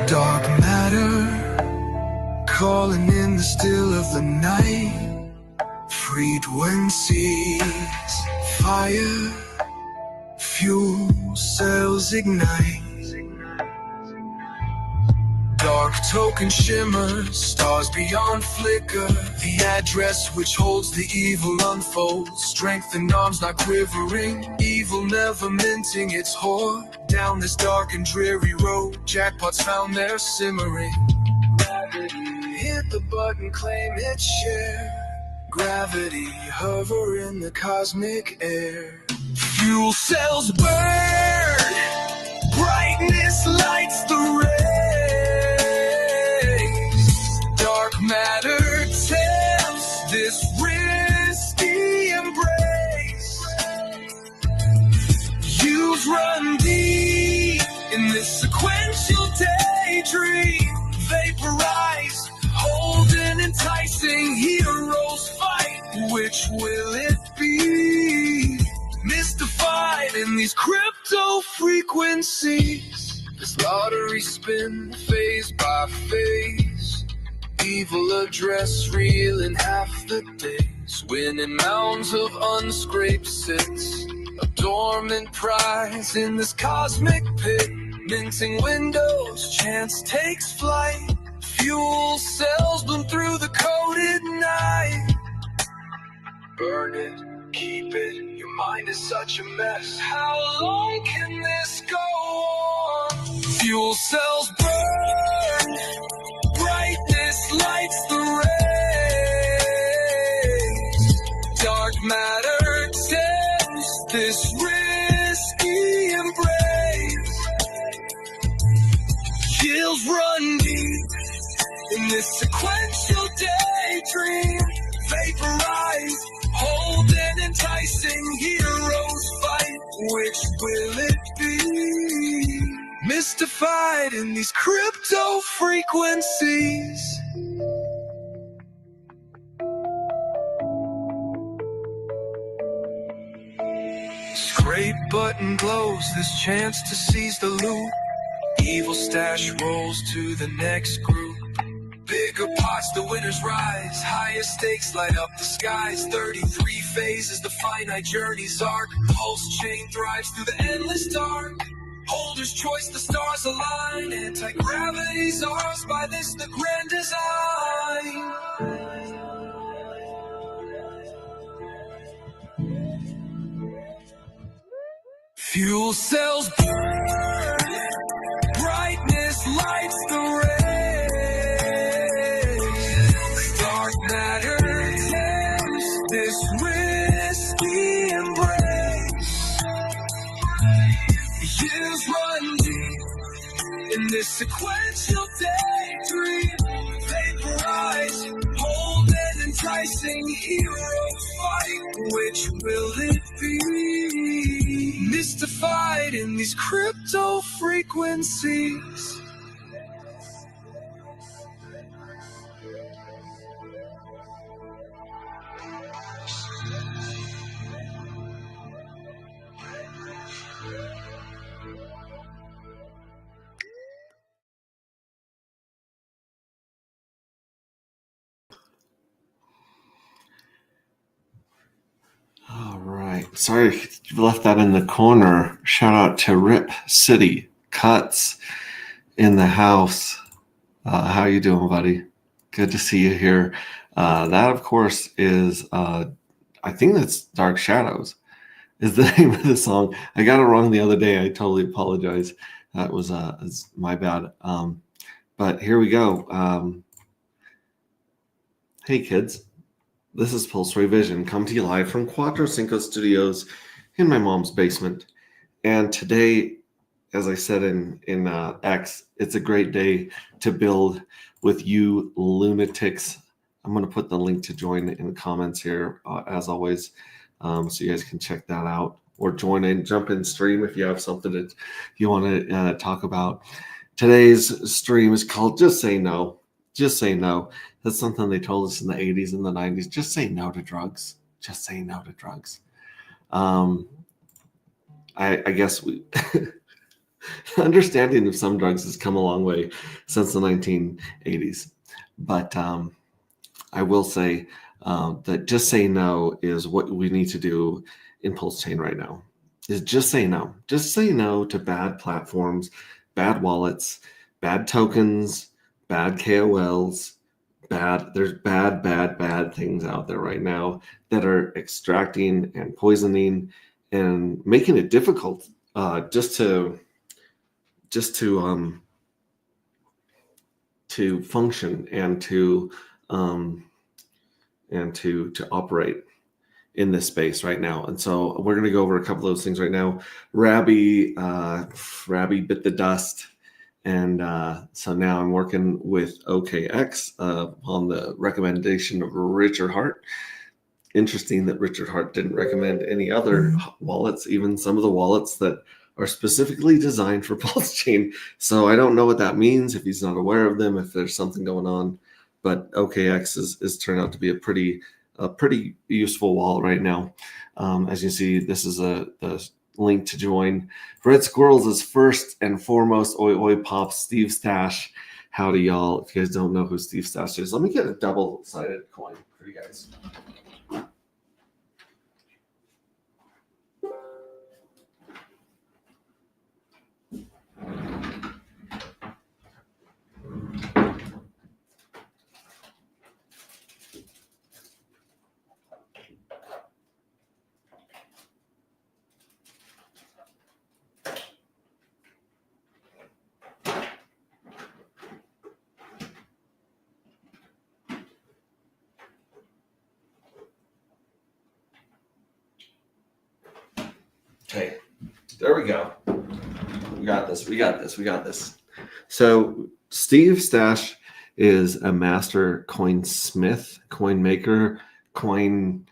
Dark matter calling in the still of the night. Frequencies, fire, fuel cells ignite. Dark token shimmer, stars beyond flicker. The address which holds the evil unfolds. Strengthened arms not quivering, evil never minting its hoard. Down this dark and dreary road, jackpots found their simmering. Hit the button, claim its share. Gravity hover in the cosmic air. Fuel cells burn, brightness lights the rays. Dark matter tempts this risky embrace. You've run deep in this sequential daydream. Vaporize, hold an enticing heroes fight. Which will it be? Mystified in these crypto frequencies. This lottery spin phase by phase. Evil address real in half the days. Winning mounds of unscraped sits. A dormant prize in this cosmic pit. Minting windows, chance takes flight. Fuel cells bloom through the coded night. Burn it, keep it, your mind is such a mess. How long can this go on? Fuel cells burn, brightness lights the rays. Dark matter tempts this risky embrace. Chills run deep in this sequential daydream. Vaporize, hold an enticing heroes fight. Which will it be? Mystified in these crypto frequencies. Scrape button glows, this chance to seize the loot. Evil stash rolls to the next group. Bigger pots, the winners rise. Higher stakes light up the skies. 33 phases, the finite journey's arc. Pulse chain thrives through the endless dark. Holder's choice, the stars align. Anti-gravity's ours, by this the grand design. Fuel cells burn, brightness lights the rays. Dark matter tempts this risky embrace. Years run deep in this sequential daydream. Vaporize, hold an enticing heroes fight. Which will it be? Mystified in these crypto frequencies. All right. Sorry you left that in the corner. Shout out to Rip City Cuts in the house. How you doing, buddy? Good to see you here. That, of course, is I think that's Dark Shadows is the name of the song. I got it wrong the other day. I totally apologize. That was my bad. But here we go. Hey, kids. This is Pulse Ray Vision, come to you live from Cuatro Cinco Studios in my mom's basement. And today, as I said in X, it's a great day to build with you lunatics. I'm going to put the link to join in the comments here, as always, so you guys can check that out. Or jump in stream if you have something that you want to talk about. Today's stream is called Just Say No. Just say no. That's something they told us in the 80s and the 90s. Just say no to drugs. Just say no to drugs. I guess we understanding of some drugs has come a long way since the 1980s. But I will say that just say no is what we need to do in Pulse Chain right now. Is just say no. Just say no to bad platforms, bad wallets, bad tokens, bad KOLs, there's bad things out there right now that are extracting and poisoning and making it difficult just to function and to operate in this space right now. And so we're going to go over a couple of those things right now. Rabby bit the dust. And so now I'm working with OKX on the recommendation of Richard Hart. Interesting that Richard Hart didn't recommend any other wallets, even some of the wallets that are specifically designed for Pulse Chain. So I don't know what that means, if he's not aware of them, if there's something going on. But OKX is turned out to be a pretty useful wallet right now. As you see, this is the link to join. Red Squirrels is first and foremost. Oi Oi Pop, Steve Stash. Howdy, y'all. If you guys don't know who Steve Stash is, let me get a double-sided coin for you guys. Okay, there we go. We got this. So Steve Stash is a master coinsmith, coin maker, coin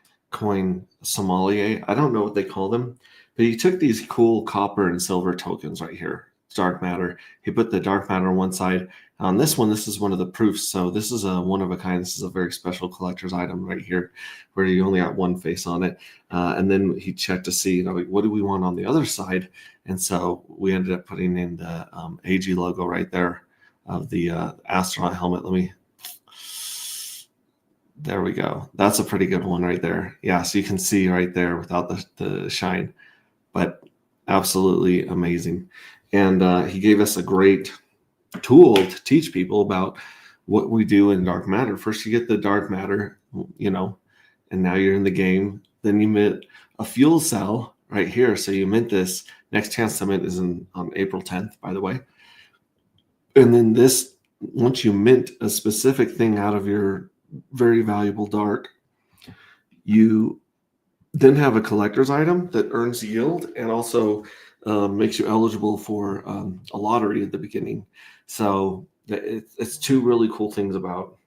sommelier. I don't know what they call them, but he took these cool copper and silver tokens right here, dark matter. He put the dark matter on one side. On this one, this is one of the proofs. So this is a one of a kind. This is a very special collector's item right here, where you only got one face on it. And then he checked to see, what do we want on the other side? And so we ended up putting in the AG logo right there of the astronaut helmet. There we go. That's a pretty good one right there. Yeah, so you can see right there without the shine, but absolutely amazing. And he gave us a great tool to teach people about what we do in dark matter. First, you get the dark matter, and now you're in the game. Then you mint a fuel cell right here. So you mint this. Next chance to mint is on April 10th, by the way. And then this, once you mint a specific thing out of your very valuable dark, you then have a collector's item that earns yield and also makes you eligible for a lottery at the beginning. So it's two really cool things about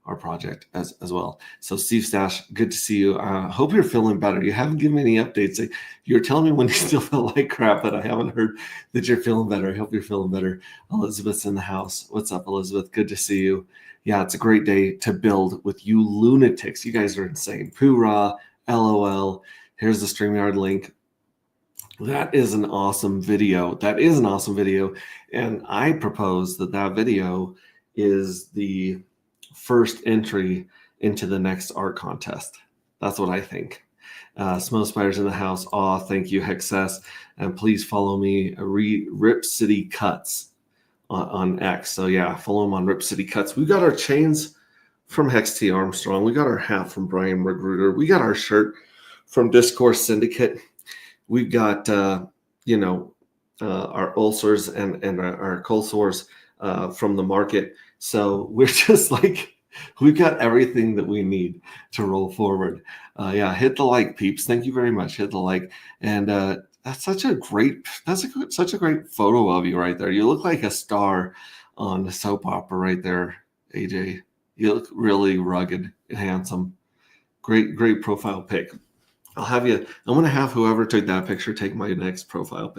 our project as well. So Steve Stash, good to see you. Hope you're feeling better. You haven't given me any updates. You're telling me when you still feel like crap, but I haven't heard that you're feeling better. I hope you're feeling better. Elizabeth's in the house. What's up, Elizabeth? Good to see you. Yeah, it's a great day to build with you lunatics. You guys are insane. Hoorah, LOL. Here's the StreamYard link. That is an awesome video. And I propose that video is the first entry into the next art contest. That's what I think. Smoke Spiders in the house. Aw, thank you, Hexess. And please follow me, Rip City Cuts on X. So yeah, follow him on Rip City Cuts. We got our chains from Hex T Armstrong. We got our hat from Brian Magruder. We got our shirt from Discourse Syndicate. We've got, our ulcers and our cold sores from the market. So we're just we've got everything that we need to roll forward. Hit the like, peeps. Thank you very much. Hit the like. And that's such a great photo of you right there. You look like a star on the soap opera right there, AJ. You look really rugged and handsome. Great profile pic. I'm going to have whoever took that picture take my next profile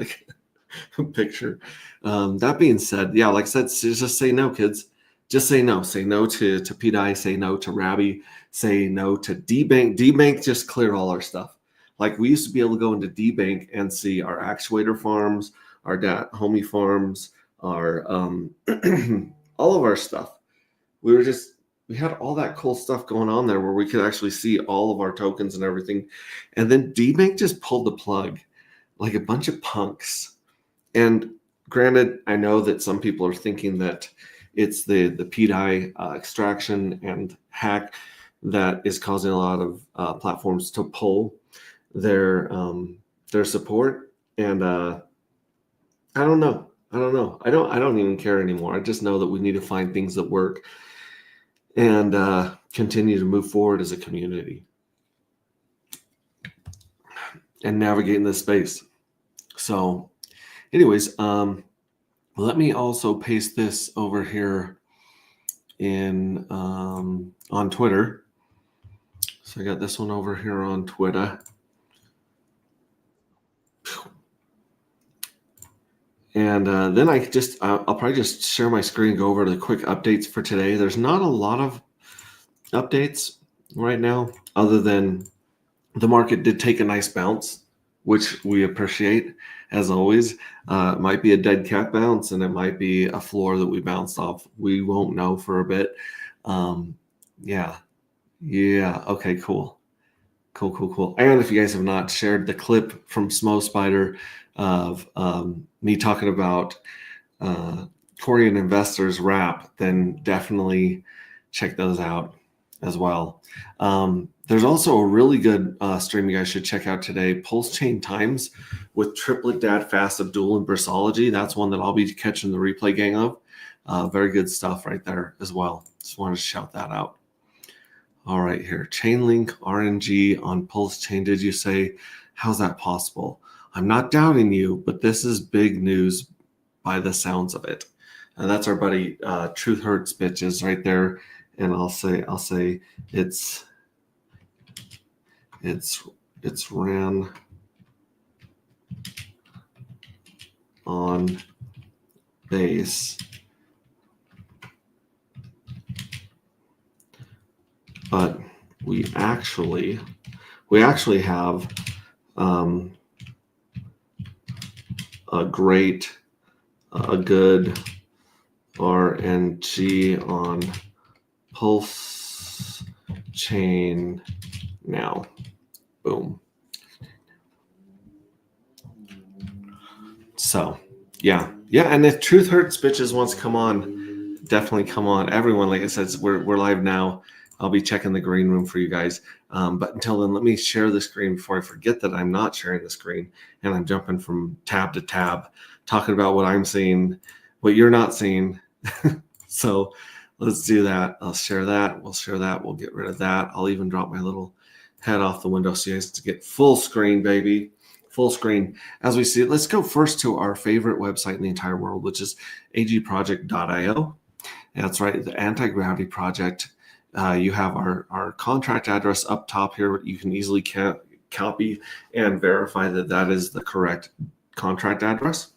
picture. That being said, yeah, like I said, just say no, kids. Just say no. Say no to PDI. Say no to Rabby. Say no to DBank. DBank just cleared all our stuff. Like we used to be able to go into DBank and see our actuator farms, our homie farms, our all of our stuff. We had all that cool stuff going on there where we could actually see all of our tokens and everything. And then DBank just pulled the plug like a bunch of punks. And granted, I know that some people are thinking that it's the PDI extraction and hack that is causing a lot of platforms to pull their support. And I don't know. I don't even care anymore. I just know that we need to find things that work and continue to move forward as a community and navigate in this space. So anyways, let me also paste this over here in on Twitter. So I got this one over here on Twitter. And then I'll probably just share my screen, go over the quick updates for today. There's not a lot of updates right now, other than the market did take a nice bounce, which we appreciate as always. It might be a dead cat bounce, and it might be a floor that we bounced off. We won't know for a bit. Yeah. Okay, cool. And if you guys have not shared the clip from Smo Spider of me talking about Korean investors rap, then definitely check those out as well. There's also a really good stream you guys should check out today, Pulse Chain Times with Triplet Dad, Fast, Abdul, and Bursology. That's one that I'll be catching the replay gang of. Very good stuff right there as well. Just wanted to shout that out. All right, here, Chainlink RNG on Pulse Chain. Did you say, how's that possible? I'm not doubting you, but this is big news by the sounds of it. And that's our buddy Truth Hurts Bitches right there. And I'll say it's ran on base, but we actually have a good RNG on Pulse Chain now. Boom. So yeah. And if Truth Hurts Bitches wants to come on, definitely come on. Everyone, like I said, we're live now. I'll be checking the green room for you guys. But until then, let me share the screen before I forget that I'm not sharing the screen and I'm jumping from tab to tab, talking about what I'm seeing, what you're not seeing. So let's do that. I'll share that. We'll share that. We'll get rid of that. I'll even drop my little head off the window so you guys to get full screen, baby. Full screen. As we see it, let's go first to our favorite website in the entire world, which is agproject.io. That's right, the Anti-Gravity Project. You have our contract address up top here. You can easily copy and verify that is the correct contract address.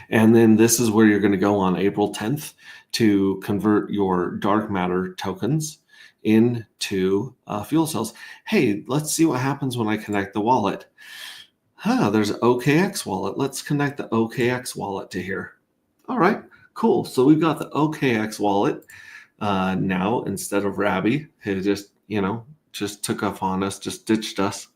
And then this is where you're going to go on April 10th to convert your dark matter tokens into fuel cells. Hey, let's see what happens when I connect the wallet. There's an OKX wallet. Let's connect the OKX wallet to here. All right, cool. So we've got the OKX wallet now instead of Rabby, who just took off on us, just ditched us.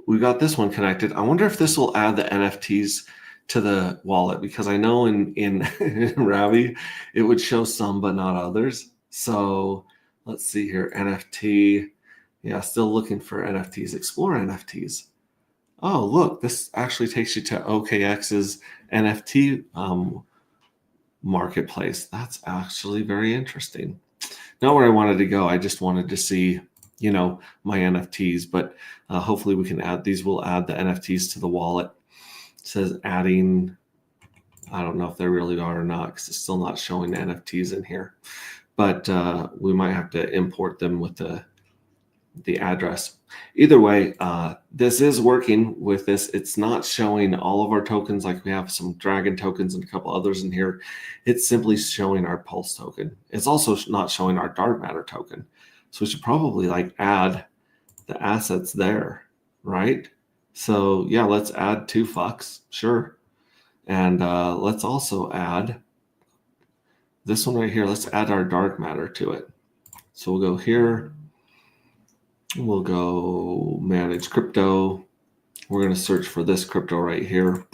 We got this one connected. I wonder if this will add the NFTs to the wallet, because I know in Rabby it would show some but not others. So let's see here, NFT. Yeah, still looking for NFTs. Explore NFTs. Oh, look, this actually takes you to OKX's NFT marketplace. That's actually very interesting. Not where I wanted to go. I just wanted to see, my NFTs, but hopefully we can add these. We'll add the NFTs to the wallet. It says adding. I don't know if they really are or not, because it's still not showing the NFTs in here, but we might have to import them with the address. Either way, this is working with this. It's not showing all of our tokens, like we have some Dragon tokens and a couple others in here. It's simply showing our Pulse token. It's also not showing our dark matter token. So we should probably add the assets there, right? So yeah, let's add 2 fucks, sure. And let's also add this one right here. Let's add our dark matter to it. So we'll go here. We'll go manage crypto. We're going to search for this crypto right here,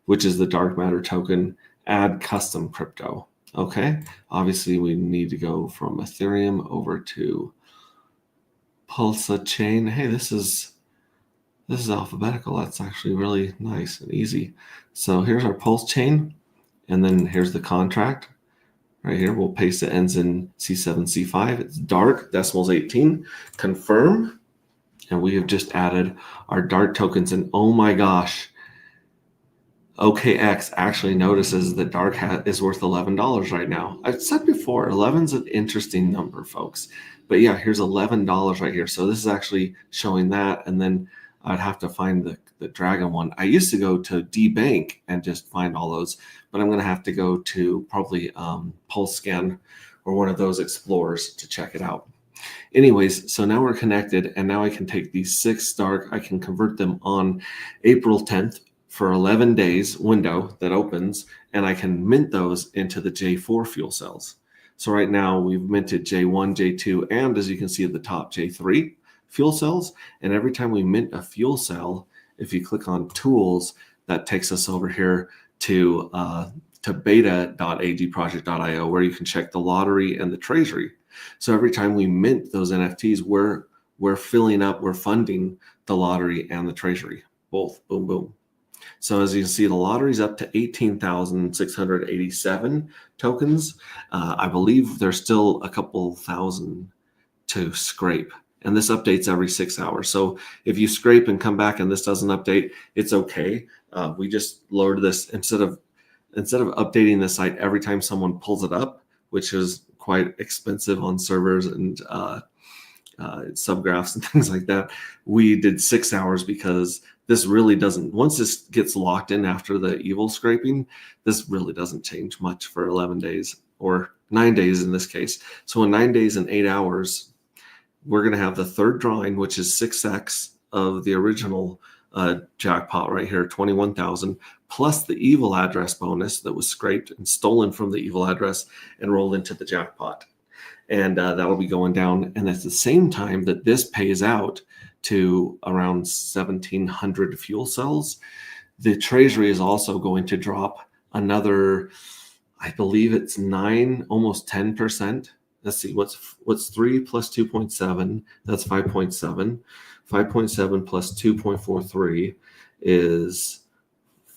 which is the dark matter token. Add custom crypto. Okay. Obviously, we need to go from Ethereum over to Pulsar chain. Hey, this is alphabetical. That's actually really nice and easy. So here's our Pulse chain, and then here's the contract. Right here, we'll paste it, ends in C7, C5. It's dark, decimals 18. Confirm, and we have just added our dark tokens. And oh my gosh, OKX actually notices that dark is worth $11 right now. I've said before, 11's an interesting number, folks. But yeah, here's $11 right here. So this is actually showing that, and then I'd have to find the dragon one. I used to go to DBank and just find all those, but I'm going to have to go to probably Pulse Scan or one of those explorers to check it out. Anyways, so now we're connected, and now I can take these 6 dark, I can convert them on April 10th for 11 days window that opens, and I can mint those into the J4 fuel cells. So right now we've minted J1, J2, and as you can see at the top, J3 fuel cells. And every time we mint a fuel cell, if you click on tools, that takes us over here to beta.agproject.io, where you can check the lottery and the treasury. So every time we mint those NFTs, we're filling up, we're funding the lottery and the treasury, both. Boom, boom. So as you can see, the lottery's up to 18,687 tokens. I believe there's still a couple thousand to scrape. And this updates every 6 hours. So if you scrape and come back and this doesn't update, it's okay. We just lowered this instead of updating the site every time someone pulls it up, which is quite expensive on servers and subgraphs and things like that. We did 6 hours because this really doesn't, once this gets locked in after the evil scraping, this really doesn't change much for 11 days or 9 days in this case. So in 9 days and 8 hours, we're going to have the third drawing, which is 6x of the original jackpot right here, 21,000, plus the evil address bonus that was scraped and stolen from the evil address and rolled into the jackpot. And that'll be going down. And at the same time that this pays out to around 1,700 fuel cells, the treasury is also going to drop another, I believe it's 9, almost 10%. Let's see, what's 3 plus 2.7? That's 5.7. 5.7 plus 2.43 is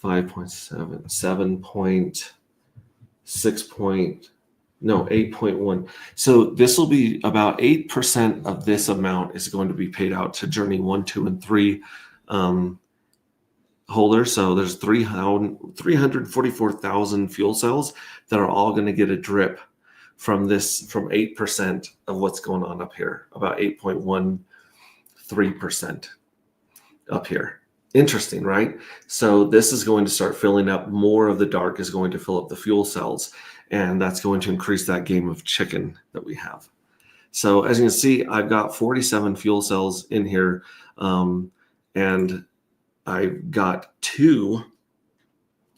5.7. 8.1. So this will be about 8% of this amount is going to be paid out to Journey 1, 2, and 3 holders. So there's 344,000 fuel cells that are all going to get a drip from 8% of what's going on up here, about 8.13% up here. Interesting, right? So this is going to start filling up. More of the dark is going to fill up the fuel cells, and that's going to increase that game of chicken that we have. So as you can see, I've got 47 fuel cells in here, and I've got 2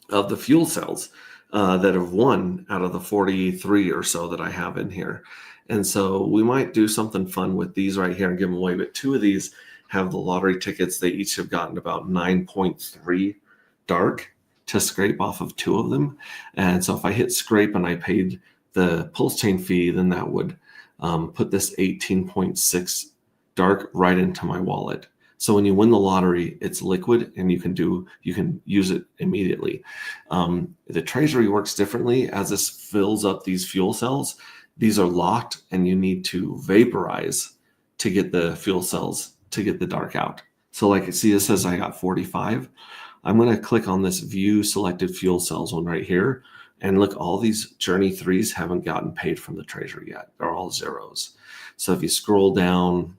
of the fuel cells that have won out of the 43 or so that I have in here. And so we might do something fun with these right here and give them away. But 2 of these have the lottery tickets. They each have gotten about 9.3 dark to scrape off of 2 of them. And so if I hit scrape and I paid the pulse chain fee, then that would put this 18.6 dark right into my wallet. So when you win the lottery, it's liquid and you can use it immediately. The treasury works differently. As this fills up these fuel cells, these are locked and you need to vaporize to get the fuel cells to get the dark out. So like you see, it says I got 45. I'm going to click on this view selected fuel cells one right here. And look, all these Journey 3s haven't gotten paid from the treasury yet. They're all zeros. So if you scroll down,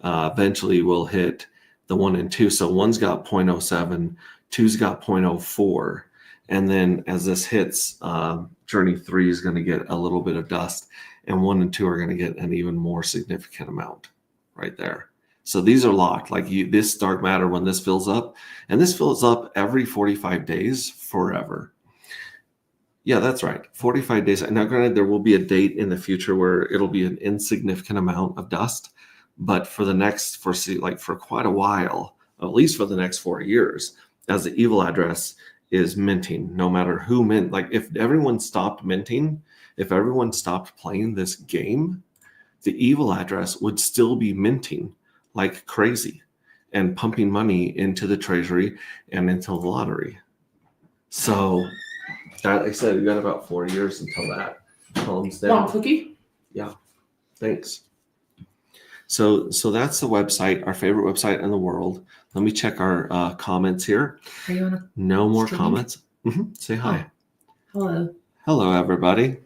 eventually we'll hit the 1 and 2. So 1's got 0.07, 2's got 0.04. And then as this hits, Journey 3 is going to get a little bit of dust, and 1 and 2 are going to get an even more significant amount right there. So these are locked. Like this dark matter, when this fills up, and this fills up every 45 days forever. Yeah, that's right. 45 days. Now, granted, there will be a date in the future where it'll be an insignificant amount of dust, but for for quite a while, at least for the next 4 years, as the evil address is minting, no matter who mint. Like if everyone stopped minting, if everyone stopped playing this game, the evil address would still be minting like crazy and pumping money into the treasury and into the lottery. So that, like I said, we got about 4 years until that calms down. Long cookie. Yeah, thanks. So that's the website, our favorite website in the world. Let me check our comments here. Are you on a No more stream? comments. Say hi. Hello. Hello, everybody.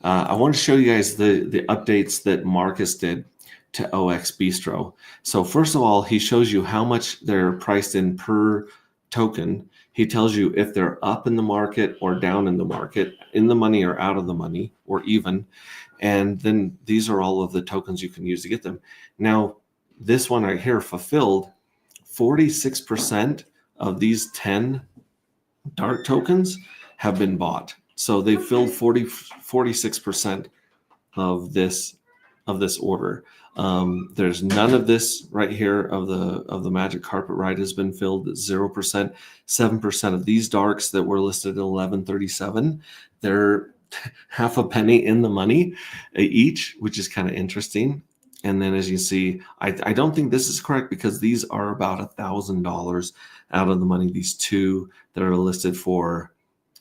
I want to show you guys the updates that Marcus did to OX Bistro. So first of all, he shows you how much they're priced in per token. He tells you if they're up in the market or down in the market, in the money or out of the money, or even. And then these are all of the tokens you can use to get them. Now, this one right here, fulfilled, 46% of these 10 dark tokens have been bought. So they filled 46% of this order. There's none of this right here of the magic carpet ride has been filled. 0%. 7% of these darks that were listed at 1137, they're half a penny in the money each, which is kind of interesting. And then as you see, I don't think this is correct because these are about $1,000 out of the money. These two that are listed for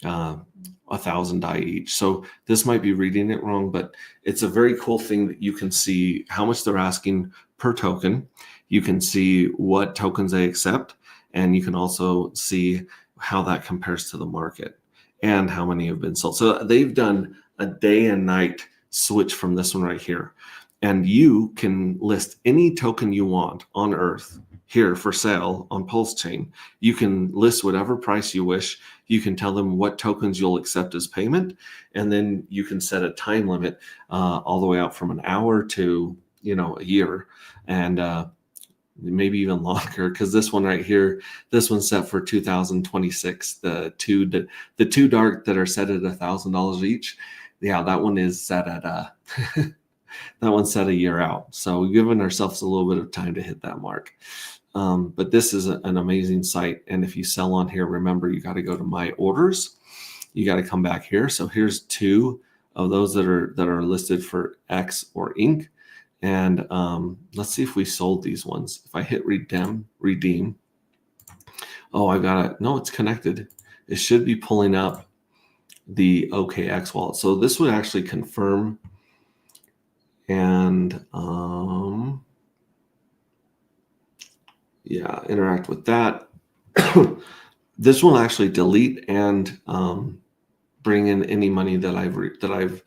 1,000 DAI each. So this might be reading it wrong, but it's a very cool thing that you can see how much they're asking per token. You can see what tokens they accept, and you can also see how that compares to the market and how many have been sold. So they've done a day and night switch from this one right here. And you can list any token you want on Earth here for sale on Pulse Chain. You can list whatever price you wish. You can tell them what tokens you'll accept as payment, and then you can set a time limit all the way out from an hour to a year, and maybe even longer. Because this one right here, this one's set for 2026. The two dark that are set at $1,000 each. Yeah, that one is set at that one's set a year out. So we've given ourselves a little bit of time to hit that mark. But this is an amazing site. And if you sell on here, remember, you got to go to My Orders. You got to come back here. So here's two of those that are listed for X or Inc. And let's see if we sold these ones. If I hit redeem. Oh, I got it. No, it's connected. It should be pulling up the OKX wallet. So this would actually confirm and interact with that. This will actually delete and bring in any money that I've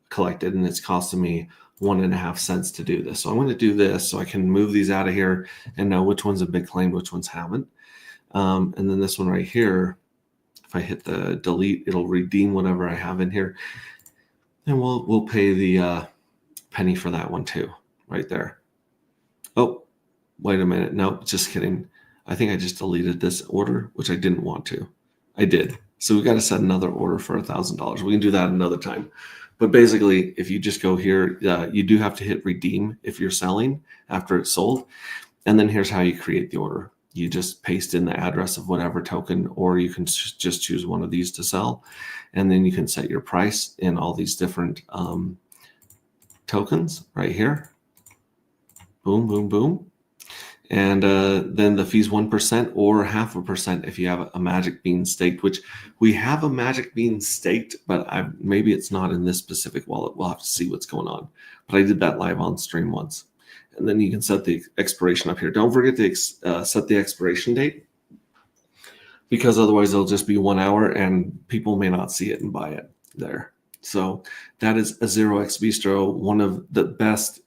collected, and it's costing me 1.5 cents to do this. So I'm going to do this so I can move these out of here and know which ones have been claimed, which ones haven't. And then this one right here, if I hit the delete, it'll redeem whatever I have in here, and we'll pay the penny for that one too, right there. Oh, wait a minute. No, just kidding. I think I just deleted this order, which I didn't want to. I did. So we got to set another order for $1,000. We can do that another time. But basically, if you just go here, you do have to hit redeem if you're selling after it's sold. And then here's how you create the order. You just paste in the address of whatever token, or you can just choose one of these to sell. And then you can set your price in all these different tokens right here. Boom, boom, boom. And then the fee's 1% or 0.5% if you have a Magic Bean staked, which we have a Magic Bean staked, but maybe it's not in this specific wallet. We'll have to see what's going on. But I did that live on stream once. And then you can set the expiration up here. Don't forget to set the expiration date, because otherwise it'll just be 1 hour and people may not see it and buy it there. So that is a 0x Bistro, one of the best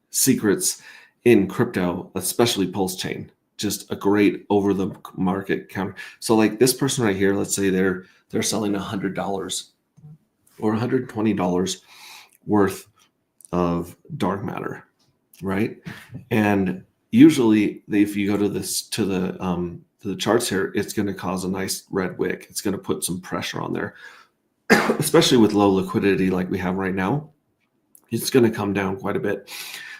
secrets in crypto, especially Pulse Chain. Just a great over the market counter. So like this person right here, let's say they're selling $100 or $120 worth of dark matter. right? And usually, if you go to the charts here, it's going to cause a nice red wick. It's going to put some pressure on there, especially with low liquidity like we have right now. It's going to come down quite a bit.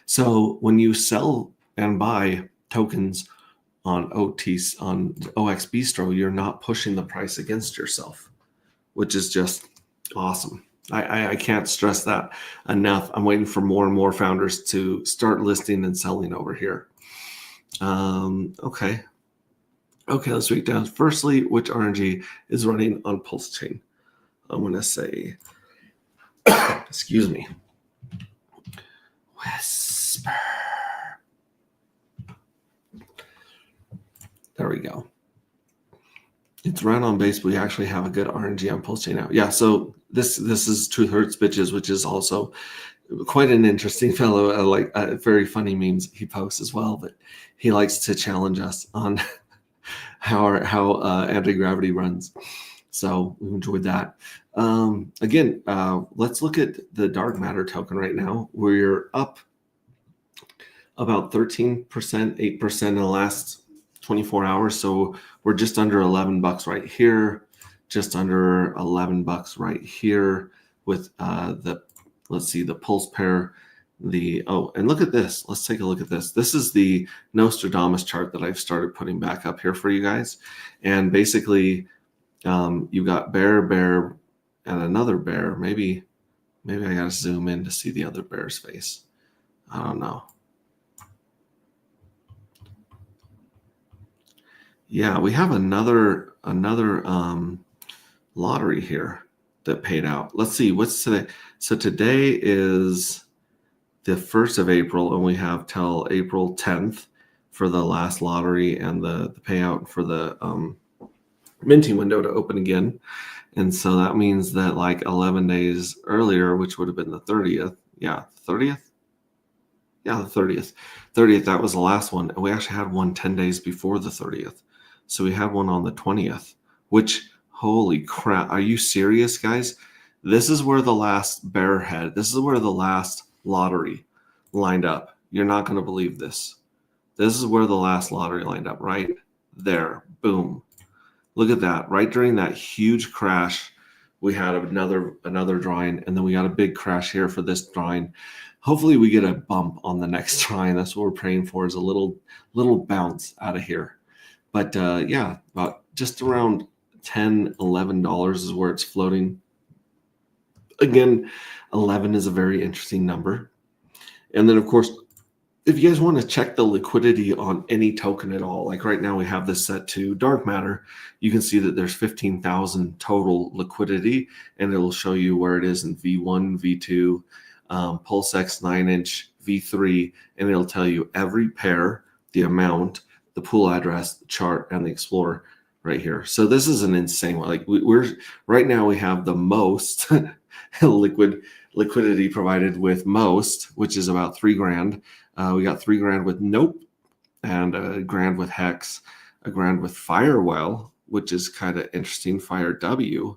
So when you sell and buy tokens on OX Bistro, you're not pushing the price against yourself, which is just awesome. I can't stress that enough. I'm waiting for more and more founders to start listing and selling over here. Okay, let's break down. Firstly, which RNG is running on Pulse Chain? I'm going to say, excuse me, Whisper. There we go. It's right on base. We actually have a good RNG on Pulse Chain now. Yeah, so this is Truth Hurts Bitches, which is also quite an interesting fellow. Like very funny memes he posts as well, but he likes to challenge us on how anti-gravity runs. So we enjoyed that. Again, let's look at the dark matter token right now. We're up about 13%, 8% in the last 24 hours. So we're just under $11 right here, just under $11 right here with let's see, the pulse pair. And look at this. Let's take a look at this. This is the Nostradamus chart that I've started putting back up here for you guys. And basically, you got bear, and another bear. Maybe I gotta zoom in to see the other bear's face. I don't know. Yeah, we have another lottery here that paid out. Let's see, what's today? So today is the 1st of April, and we have till April 10th for the last lottery and the payout for the minting window to open again. And so that means that like 11 days earlier, which would have been the 30th. Yeah, 30th? Yeah, the 30th. 30th, that was the last one. And we actually had one 10 days before the 30th. So we had one on the 20th, which, holy crap, are you serious, guys? This is where the last bear head, this is where the last lottery lined up. You're not going to believe this. This is where the last lottery lined up, right there. Boom. Look at that. Right during that huge crash, we had another drawing, and then we got a big crash here for this drawing. Hopefully we get a bump on the next drawing. That's what we're praying for, is a little bounce out of here. But yeah, about just around $10, $11 is where it's floating. Again, 11 is a very interesting number. And then, of course, if you guys want to check the liquidity on any token at all, like right now we have this set to dark matter, you can see that there's 15,000 total liquidity, and it'll show you where it is in V1, V2, PulseX 9-inch, V3, and it'll tell you every pair, the amount, the pool address, the chart, and the Explorer right here. So this is an insane one. Like we're right now we have the most liquidity provided with most, which is about $3,000. We got $3,000 with Nope, and $1,000 with Hex, $1,000 with Firewell, which is kind of interesting. Fire W.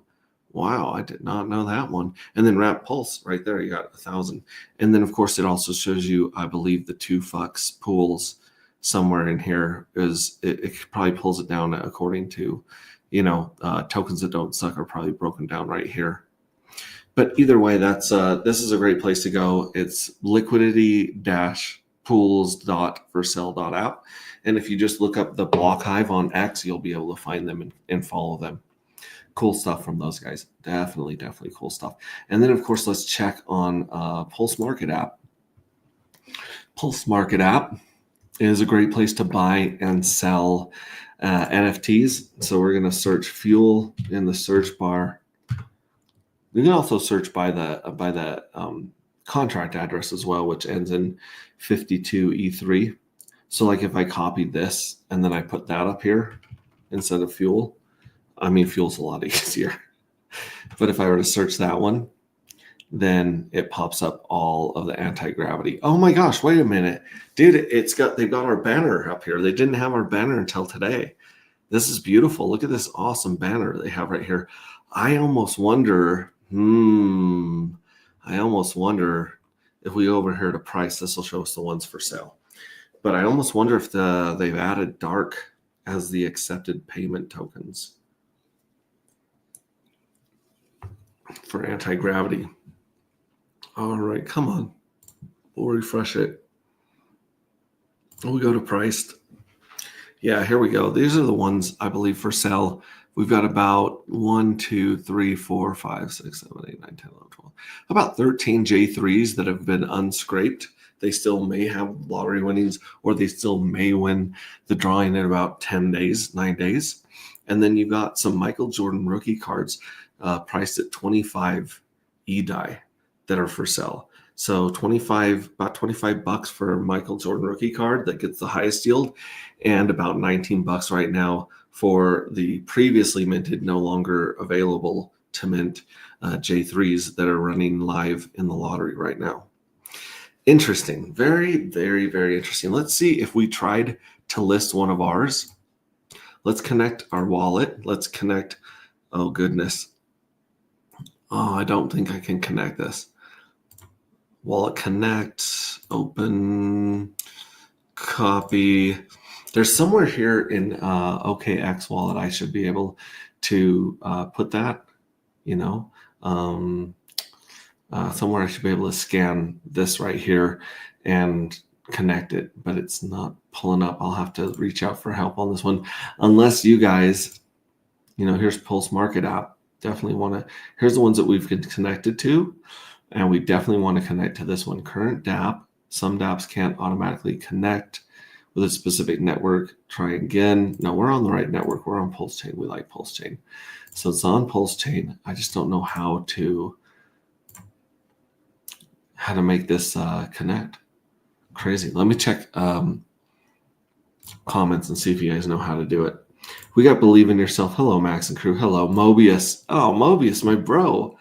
Wow, I did not know that one. And then Wrap Pulse right there, you got 1,000. And then of course it also shows you, I believe, the 2FUX pools somewhere in here. It probably pulls it down according to, tokens that don't suck are probably broken down right here. But either way, this is a great place to go. It's liquidity-pools.forsell.app. And if you just look up the Block Hive on X, you'll be able to find them and follow them. Cool stuff from those guys. Definitely cool stuff. And then, of course, let's check on Pulse Market app. Pulse Market app is a great place to buy and sell NFTs. So we're going to search fuel in the search bar. We can also search by the contract address as well, which ends in 52E3. So like if I copied this and then I put that up here instead of fuel, I mean, fuel's a lot easier. But if I were to search that one, then it pops up all of the anti-gravity. Oh my gosh, wait a minute. Dude, they've got our banner up here. They didn't have our banner until today. This is beautiful. Look at this awesome banner they have right here. I almost wonder if we go over here to price, this will show us the ones for sale. But I almost wonder if they've added Dark as the accepted payment tokens for anti-gravity. All right, come on. We'll refresh it. We'll go to priced. Yeah, here we go. These are the ones I believe for sale. We've got about 1, 2, 3, 4, 5, 6, 7, 8, 9, 10, 11, 12. About 13 J3s that have been unscraped. They still may have lottery winnings, or they still may win the drawing in about 10 days, 9 days. And then you've got some Michael Jordan rookie cards priced at 25 E-die that are for sale. So about $25 for a Michael Jordan rookie card that gets the highest yield, and about $19 right now for the previously minted, no longer available to mint J3s that are running live in the lottery right now. Interesting. Very, very, very interesting. Let's see if we tried to list one of ours. Let's connect our wallet. Let's connect. Oh, goodness. Oh, I don't think I can connect this. Wallet connect, open, copy. There's somewhere here in OKX wallet I should be able to put that, somewhere I should be able to scan this right here and connect it, but it's not pulling up. I'll have to reach out for help on this one. Unless you guys, here's Pulse Market app. Definitely here's the ones that we've connected to. And we definitely want to connect to this one. Current DApp. Some DApps can't automatically connect with a specific network. Try again. No, we're on the right network. We're on Pulse Chain. We like Pulse Chain. So it's on Pulse Chain. I just don't know how to make this connect. Crazy. Let me check comments and see if you guys know how to do it. We got Believe in Yourself. Hello, Max and crew. Hello, Mobius. Oh, Mobius, my bro.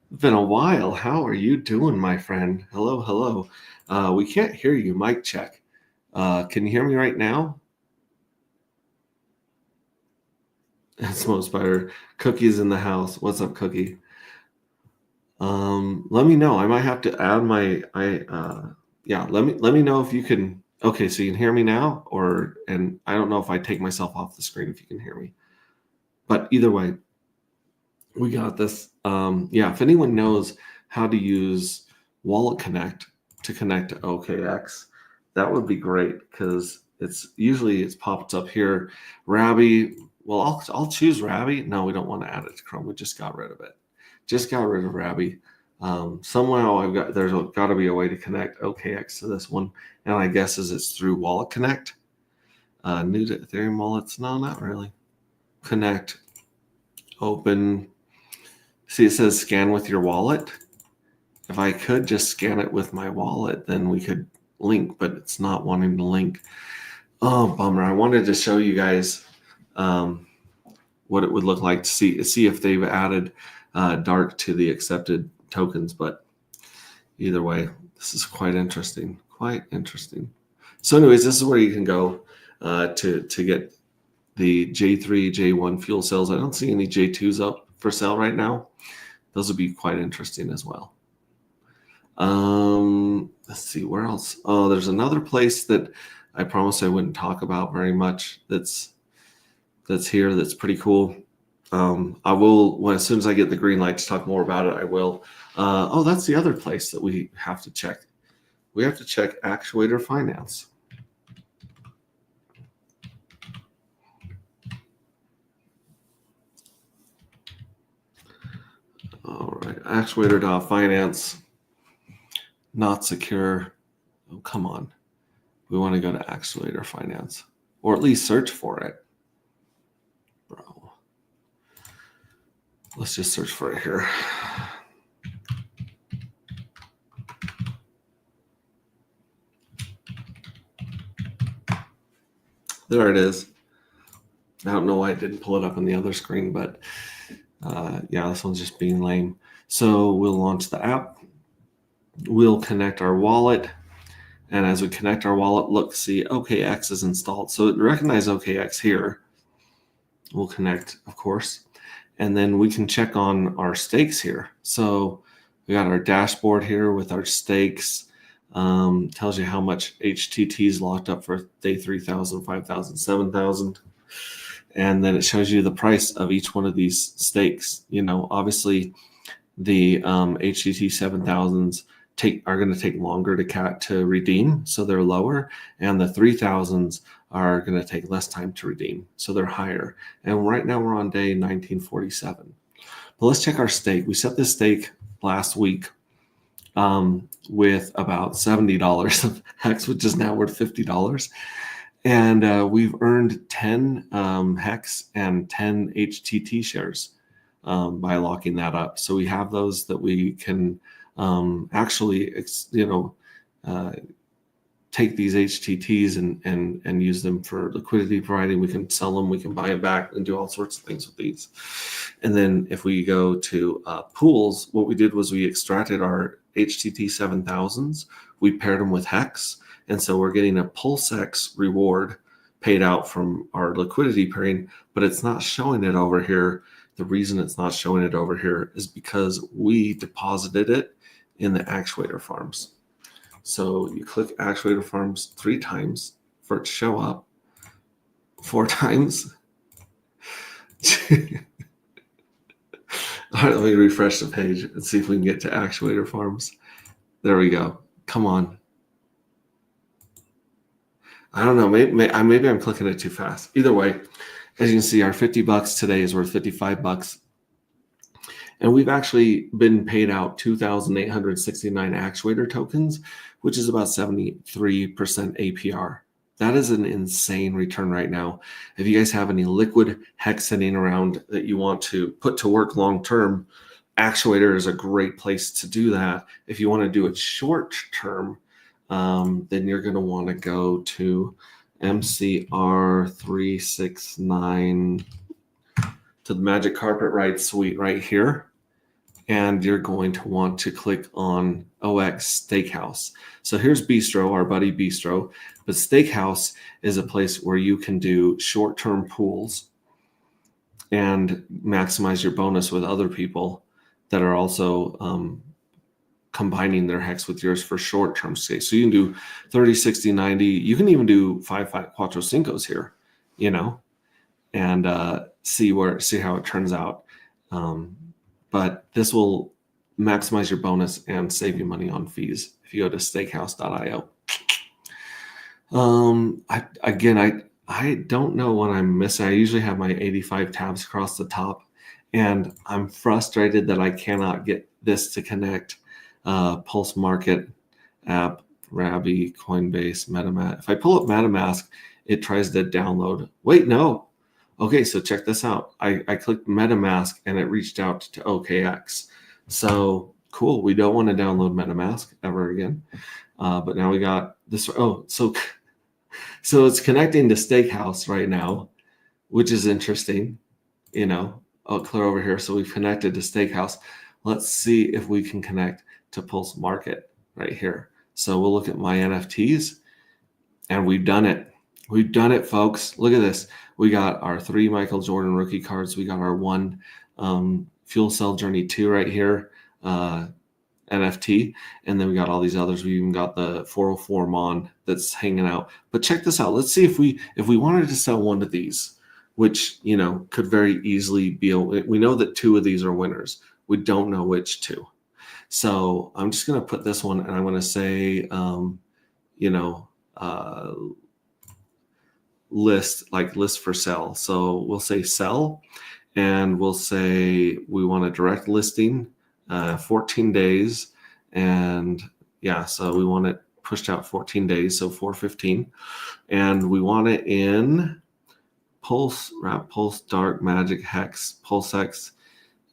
It's been a while. How are you doing, my friend? Hello, hello. We can't hear you. Mic check. Can you hear me right now? That's most better. Cookie's in the house. What's up, Cookie? Let me know. I might have to add my. Let me know if you can. Okay, so you can hear me now, and I don't know if I take myself off the screen if you can hear me. But either way, we got this. If anyone knows how to use Wallet Connect to connect to OKX, that would be great, because it's popped up here. Rabby, well, I'll choose Rabby. No, we don't want to add it to Chrome. We just got rid of it. Just got rid of Rabby. Somehow there's got to be a way to connect OKX to this one, and I guess it's through Wallet Connect. New to Ethereum wallets? No, not really. Connect, open. See, it says scan with your wallet. If I could just scan it with my wallet, then we could link, but it's not wanting to link. Oh, bummer. I wanted to show you guys what it would look like to see if they've added Dark to the accepted tokens, but either way, this is quite interesting. Quite interesting. So anyways, this is where you can go to get the J3, J1 fuel cells. I don't see any J2s up for sale right now. Those would be quite interesting as well. Let's see, where else? Oh, there's another place that I promised I wouldn't talk about very much. That's here. That's pretty cool. I will, as soon as I get the green light to talk more about it, I will. That's the other place that we have to check. We have to check Actuator Finance. All right, Actuator.finance, not secure. Oh, come on. We want to go to Actuator Finance, or at least search for it. Bro. Let's just search for it here. There it is. I don't know why it didn't pull it up on the other screen, but this one's just being lame. So we'll launch the app. We'll connect our wallet. And as we connect our wallet, look, see OKX is installed. So it recognizes OKX here. We'll connect, of course. And then we can check on our stakes here. So we got our dashboard here with our stakes. Tells you how much HTT is locked up for day 3,000, 5,000, 7,000. And then it shows you the price of each one of these stakes. Obviously the HTT 7,000s are going to take longer to redeem, so they're lower, and the 3,000s are going to take less time to redeem, so they're higher. And right now we're on day 1947. But let's check our stake. We set this stake last week with about $70 of HEX, which is now worth $50. And we've earned 10 HEX and 10 HTT shares by locking that up. So we have those that we can actually, take these HTTs and use them for liquidity providing. We can sell them, we can buy them back, and do all sorts of things with these. And then if we go to pools, what we did was we extracted our HTT 7000s, we paired them with HEX, and so we're getting a PulseX reward paid out from our liquidity pairing, but it's not showing it over here. The reason it's not showing it over here is because we deposited it in the actuator farms. So you click actuator farms 3 times for it to show up, 4 times. All right, let me refresh the page and see if we can get to actuator farms. There we go. Come on. I don't know. Maybe I'm clicking it too fast. Either way, as you can see, our $50 today is worth $55. And we've actually been paid out 2,869 actuator tokens, which is about 73% APR. That is an insane return right now. If you guys have any liquid HEX sitting around that you want to put to work long term, actuator is a great place to do that. If you want to do it short term, then you're going to want to go to MCR369 to the Magic Carpet Ride suite right here. And you're going to want to click on OX Steakhouse. So here's Bistro, our buddy Bistro. But Steakhouse is a place where you can do short-term pools and maximize your bonus with other people that are also combining their HEX with yours for short-term stay. So you can do 30, 60, 90. You can even do 5 Cuatro Cincos here, and see how it turns out. But this will maximize your bonus and save you money on fees if you go to steakhouse.io. I don't know what I'm missing. I usually have my 85 tabs across the top, and I'm frustrated that I cannot get this to connect. Pulse Market app, Rabby, Coinbase, MetaMask. If I pull up MetaMask, it tries to download. Wait, no. Okay, so check this out. I clicked MetaMask and it reached out to OKX. So cool. We don't want to download MetaMask ever again. But now we got this. Oh, so it's connecting to Steakhouse right now, which is interesting. I'll clear over here. So we've connected to Steakhouse. Let's see if we can connect to Pulse Market right here. So we'll look at my NFTs, and we've done it. We've done it, folks. Look at this. We got our 3 Michael Jordan rookie cards. We got our 1 Fuel Cell Journey 2 right here, NFT. And then we got all these others. We even got the 404 Mon that's hanging out. But check this out. Let's see if we wanted to sell one of these, which, could very easily be. We know that 2 of these are winners. We don't know which 2. So I'm just going to put this one, and I'm going to say, list for sell. So we'll say sell, and we'll say we want a direct listing, 14 days. And so we want it pushed out 14 days. So 4/15, and we want it in Pulse, Wrap, Pulse, Dark, Magic, Hex, PulseX,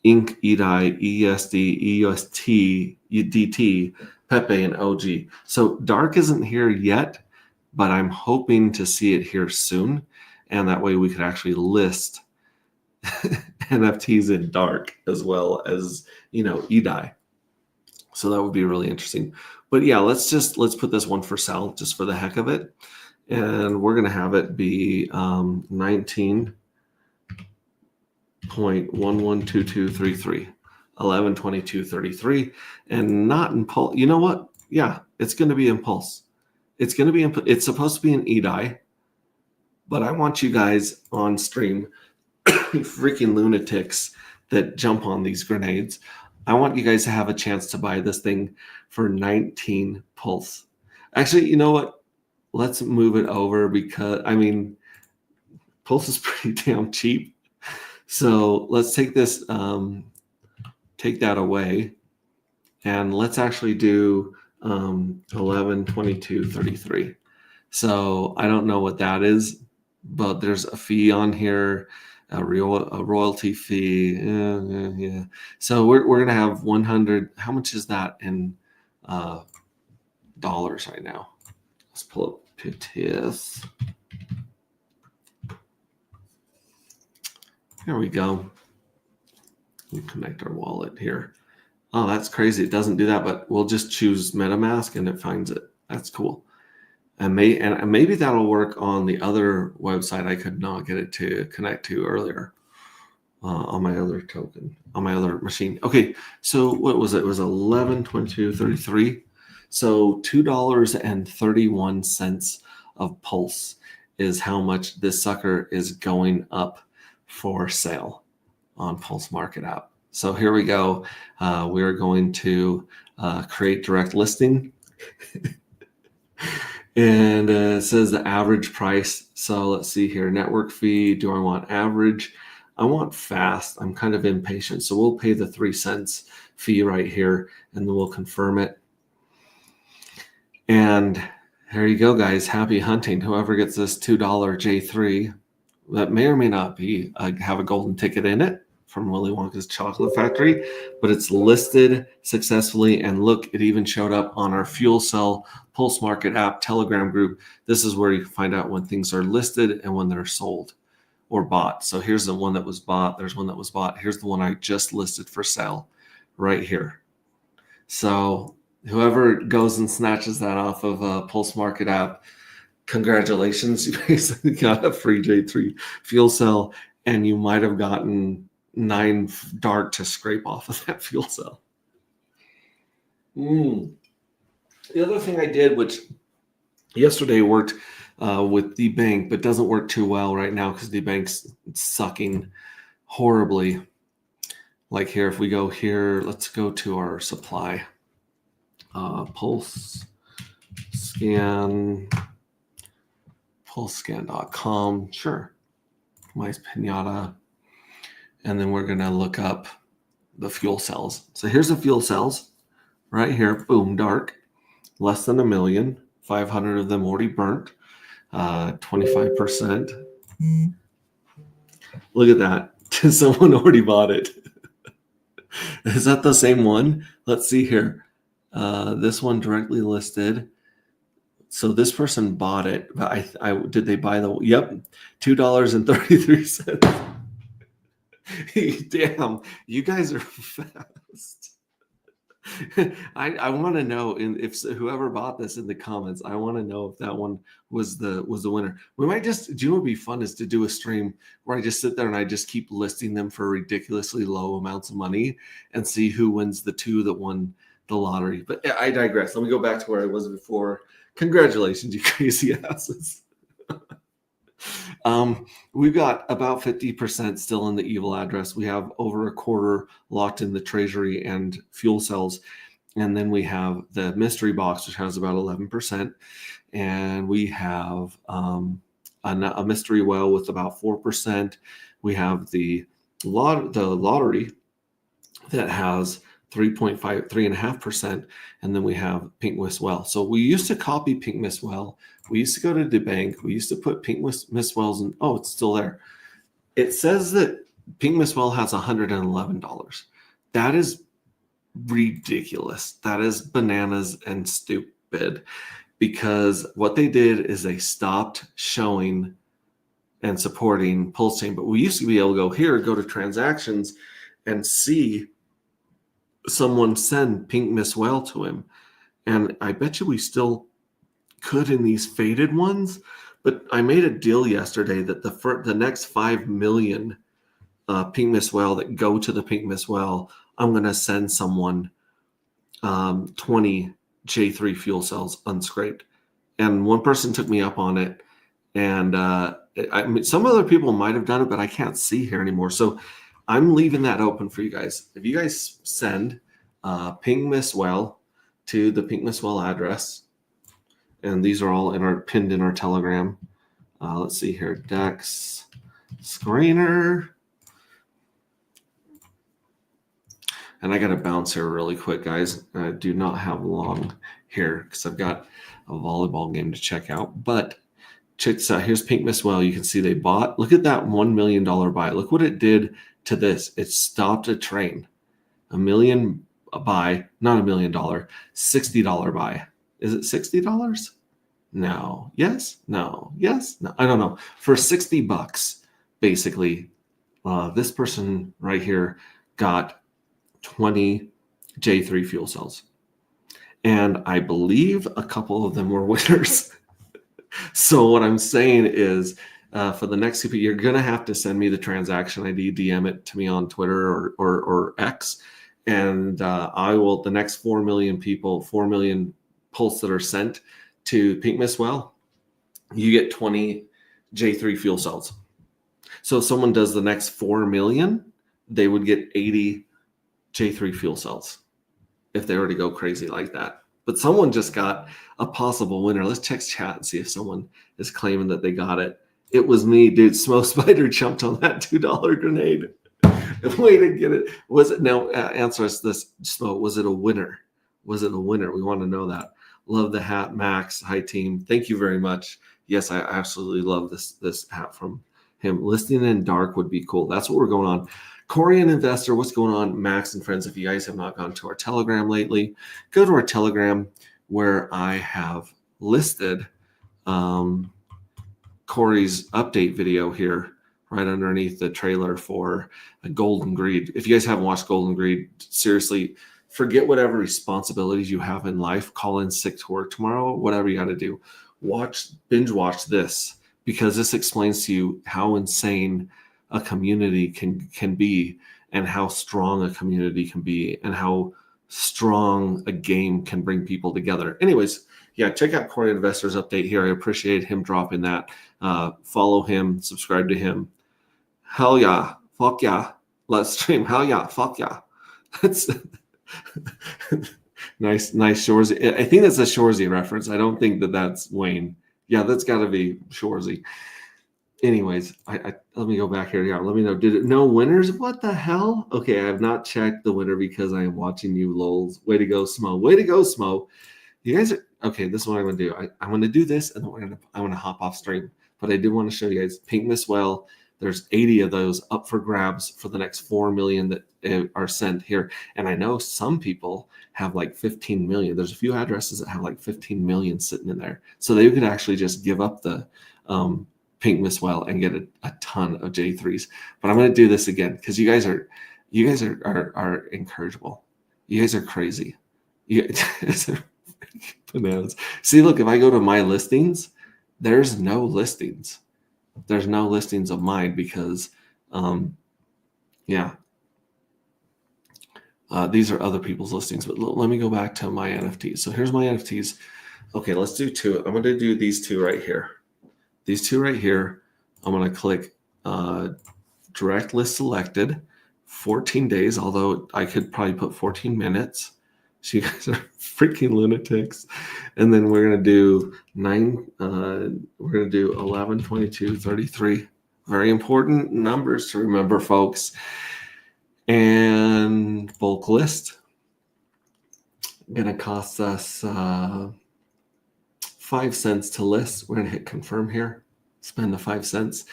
Inc, EDI, ESD, EUST, DT, Pepe, and OG. So Dark isn't here yet, but I'm hoping to see it here soon. And that way we could actually list NFTs in Dark as well as, EDI. So that would be really interesting. But let's put this one for sale just for the heck of it. And we're going to have it be 19.112233, 11/22/33, and not in Pulse. You know what? Yeah, it's going to be Impulse. It's going to be, it's supposed to be an EDI, but I want you guys on stream, freaking lunatics that jump on these grenades. I want you guys to have a chance to buy this thing for 19 Pulse. Actually, you know what? Let's move it over because, I mean, Pulse is pretty damn cheap. So let's take this, take that away. And let's actually do 11, 22, 33. So I don't know what that is, but there's a fee on here, a royalty fee. Yeah. So we're going to have 100. How much is that in dollars right now? Let's pull up PTS. Here we go. We connect our wallet here. Oh, that's crazy. It doesn't do that, but we'll just choose MetaMask and it finds it. That's cool. And maybe that'll work on the other website I could not get it to connect to earlier on my other token, on my other machine. Okay, so what was it? It was 11, 22, 33. So $2.31 of Pulse is how much this sucker is going up for sale on Pulse Market app. So here we go. We're going to create direct listing. And it says the average price. So let's see here. Network fee. Do I want average? I want fast. I'm kind of impatient. So we'll pay the 3 cents fee right here and then we'll confirm it. And there you go, guys. Happy hunting. Whoever gets this $2 J3 that may or may not be have a golden ticket in it from Willy Wonka's Chocolate Factory, but it's listed successfully. And look, it even showed up on our Fuel Cell Pulse Market app Telegram group. This is where you find out when things are listed and when they're sold or bought. So here's the one that was bought. There's one that was bought. Here's the one I just listed for sale right here. So whoever goes and snatches that off of Pulse Market app, congratulations. You basically got a free J3 fuel cell and you might have gotten 9 DART to scrape off of that fuel cell. The other thing I did, which yesterday worked with DeBank, but doesn't work too well right now because DeBank's sucking horribly. Like here, if we go here, let's go to our supply. Pulse scan, pulsescan.com. Sure. My Pinata. And then we're going to look up the fuel cells. So here's the fuel cells right here. Boom, dark. Less than 1 million. 500 of them already burnt. 25%. Look at that. Someone already bought it. Is that the same one? Let's see here. This one directly listed. So this person bought it. But did they buy the? Yep, $2.33. Damn, you guys are fast. I want to know if whoever bought this in the comments. I want to know if that one was the winner. We might just do. What would be fun is to do a stream where I just sit there and I just keep listing them for ridiculously low amounts of money and see who wins the 2 that won the lottery. But I digress. Let me go back to where I was before. Congratulations, you crazy asses. We've got about 50% still in the evil address. We have over a quarter locked in the treasury and fuel cells. And then we have the mystery box, which has about 11%. And we have a mystery well with about 4%. We have the lottery that has 3.5%, and then we have Pink Miss Well. So we used to copy Pink Miss Well. We used to go to DeBank. We used to put Pink Miss Wells in. Oh, it's still there. It says that Pink Miss Well has $111. That is ridiculous. That is bananas and stupid, because what they did is they stopped showing and supporting Pulse Chain. But we used to be able to go here, go to transactions, and see someone send Pink Miss Well to him. And I bet you we still could in these faded ones. But I made a deal yesterday that the next 5 million Pink Miss Well that go to the Pink Miss Well, I'm going to send someone 20 J3 fuel cells unscraped. And one person took me up on it. And I mean, some other people might have done it, but I can't see here anymore. So I'm leaving that open for you guys. If you guys send Pink Miss Well to the Pink Miss Well address, and these are all pinned in our Telegram. Let's see here, Dex Screener. And I got to bounce here really quick, guys. I do not have long here because I've got a volleyball game to check out. But check this out. Here's Pink Miss Well. You can see they bought. Look at that $1 million buy. Look what it did to this. It stopped a train. $1 million buy, not $1 million, $60 buy. Is it $60? No. Yes? No. Yes? No. I don't know. For $60, basically, this person right here got 20 J3 fuel cells. And I believe a couple of them were winners. So what I'm saying is for the next people, you're going to have to send me the transaction ID, DM it to me on Twitter or X. And I will, the next 4 million people, 4 million pulse that are sent to Pink Miss Well, you get 20 J3 fuel cells. So if someone does the next 4 million, they would get 80 J3 fuel cells if they were to go crazy like that. But someone just got a possible winner. Let's check chat and see if someone is claiming that they got it. It was me, dude. Smoke Spider jumped on that $2 grenade. Way to get it. Was it now? Answer us this, Smoke. Was it a winner? Was it a winner? We want to know that. Love the hat, Max. Hi, team. Thank you very much. Yes, I absolutely love this hat from him. Listing in dark would be cool. That's what we're going on. Korean Investor, what's going on? Max and friends, if you guys have not gone to our Telegram lately, go to our Telegram where I have listed Corey's update video here right underneath the trailer for Golden Greed. If you guys haven't watched Golden Greed, seriously, forget whatever responsibilities you have in life. Call in sick to work tomorrow, whatever you got to do. Binge watch this because this explains to you how insane a community can be and how strong a community can be and how strong a game can bring people together. Anyways, yeah, check out Corey Investor's update here. I appreciate him dropping that. Follow him, subscribe to him. Hell yeah, fuck yeah, let's stream. Hell yeah, fuck yeah. That's nice Shoresy. I think that's a Shoresy reference. I don't think that's Wayne. Yeah, that's got to be Shoresy. Anyways, I let me go back here. Yeah, let me know. Did it no winners? What the hell? Okay, I have not checked the winner because I am watching you, lols. Way to go, Smo. Way to go, Smo. You guys are okay. This is what I'm gonna do. I'm gonna do this, and then I'm gonna hop off stream. But I did want to show you guys Pink Miss Well. There's 80 of those up for grabs for the next 4 million that are sent here. And I know some people have like 15 million. There's a few addresses that have like 15 million sitting in there. So they could actually just give up the Pink Miss Well and get a ton of J3s. But I'm going to do this again because you guys are incorrigible. You guys are crazy. You guys are bananas. See, look, if I go to my listings, there's no listings. There's no listings of mine because, these are other people's listings. But let me go back to my NFTs. So here's my NFTs. Okay, let's do two. I'm going to do these two right here. These two right here. I'm going to click direct list selected, 14 days, although I could probably put 14 minutes. So you guys are freaking lunatics. And then we're going to do 11, 22, 33. Very important numbers to remember, folks. And bulk list. Going to cost us 5 cents to list. We're going to hit confirm here. Spend the 5 cents.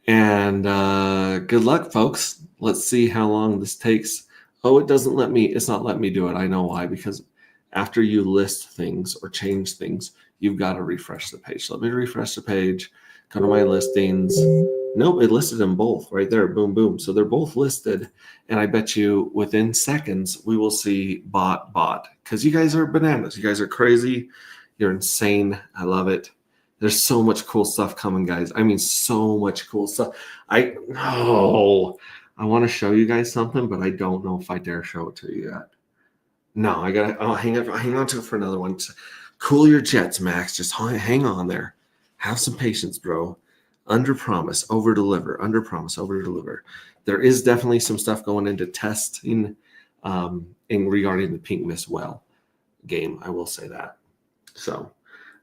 And good luck, folks. Let's see how long this takes. Oh, it's not letting me do it. I know why, because after you list things or change things, you've got to refresh the page. So let me refresh the page, go to my listings. Nope, it listed them both right there. Boom, boom. So they're both listed. And I bet you within seconds, we will see bot, because you guys are bananas. You guys are crazy. You're insane. I love it. There's so much cool stuff coming, guys. I mean, so much cool stuff. I want to show you guys something, but I don't know if I dare show it to you yet. No, I'll hang on to it for another one. Cool your jets, Max. Just hang on there. Have some patience, bro. Under promise, over deliver. Under promise, over deliver. There is definitely some stuff going into testing in regarding the Pink Miss Well game. I will say that. So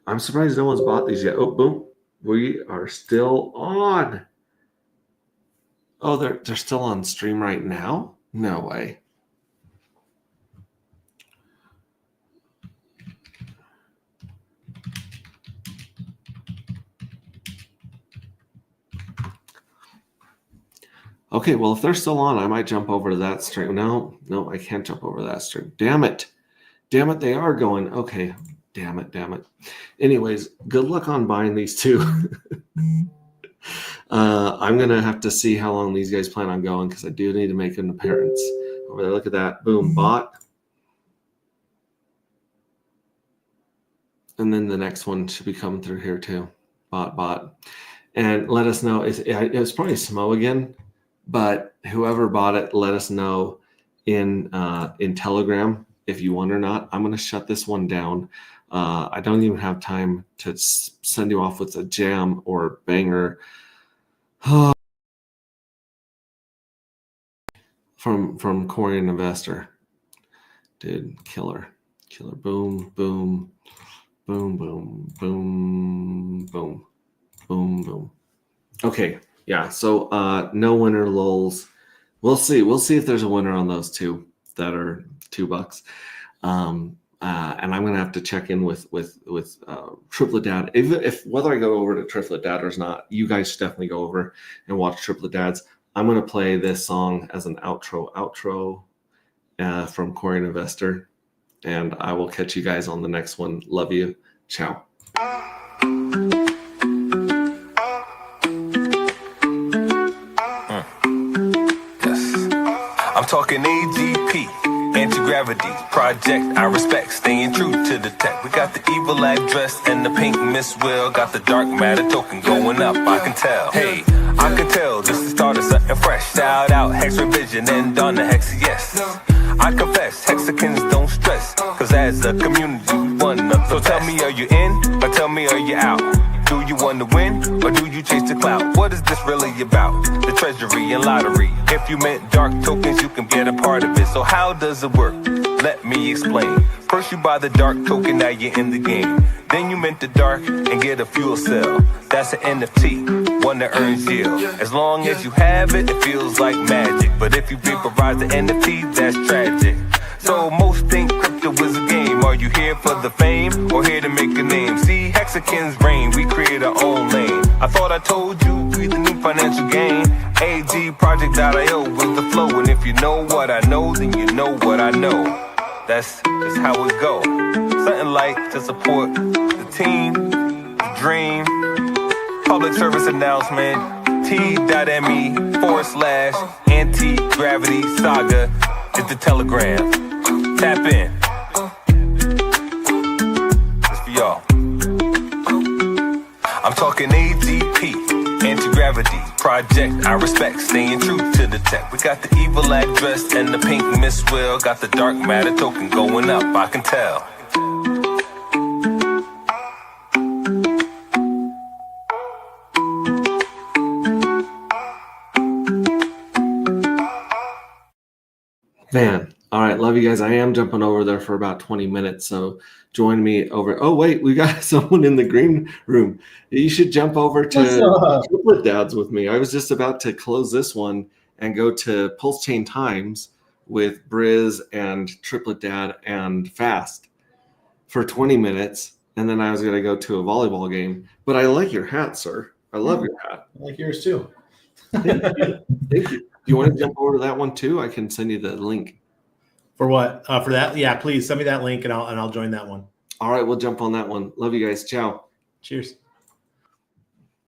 I'm surprised no one's bought these yet. Oh, boom. We are still on. Oh, they're still on stream right now? No way. Okay, well, if they're still on, I might jump over to that stream. No, I can't jump over that stream. Damn it, they are going. Okay, damn it. Anyways, good luck on buying these two. I'm going to have to see how long these guys plan on going because I do need to make an appearance. Over there, look at that. Boom, bought. And then the next one should be coming through here too. Bought. And let us know. It was probably Smo again. But whoever bought it, let us know in Telegram if you won or not. I'm going to shut this one down. I don't even have time to send you off with a jam or banger from Korean Investor. Dude, killer. Boom, boom, boom, boom, boom, boom, boom, boom. Okay. Yeah, so no winner lulls. We'll see. We'll see if there's a winner on those two that are $2. And I'm gonna have to check in with Triplet Dad. If whether I go over to Triplet Dad or not, you guys should definitely go over and watch Triplet Dads. I'm gonna play this song as an outro from Korean Investor, and I will catch you guys on the next one. Love you. Ciao. I'm talking AGP, anti-gravity project. I respect, staying true to the tech. We got the evil address and the Pink Miss Will. Got the dark matter token going up, I can tell. Hey, I can tell this is start of something fresh. Shout out Hex Revision and on the Hex, yes. I confess, Hexicans don't stress, cause as a community we one up. So tell me, are you in, or tell me, are you out? Do you want to win, or do you chase the clout? What is this really about? The treasury and lottery. If you meant dark tokens, you can get a part of it. So how does it work? Let me explain. First you buy the dark token, now you're in the game. Then you mint the dark and get a fuel cell. That's an NFT, one that earns yield. As long as you have it, it feels like magic. But if you vaporize the NFT, that's tragic. So most think crypto is a game. Are you here for the fame, or here to make a name? See, Hexicans reign, we create our own lane. I thought I told you, we the new financial gain. AGproject.io with the flow. And if you know what I know, then you know what I know. That's just how it go. Something like to support the team, the dream. Public service announcement, t.me/anti-gravity saga is the Telegram. Tap in. It's for y'all. I'm talking AGP, anti-gravity project. I respect, staying true to the tech. We got the evil address and the Pink Miss Will. Got the dark matter token going up, I can tell. Man, all right, love you guys. I am jumping over there for about 20 minutes, so join me over. Oh, wait, we got someone in the green room. You should jump over to Triplet Dads with me. I was just about to close this one and go to Pulse Chain Times with Briz and Triplet Dad and Fast for 20 minutes, and then I was going to go to a volleyball game. But I like your hat, sir. I love your hat. I like yours too. Thank you. Thank you. Do you want to jump over to that one too? I can send you the link. For what? For that? Yeah, please send me that link and I'll join that one. All right, we'll jump on that one. Love you guys. Ciao. Cheers.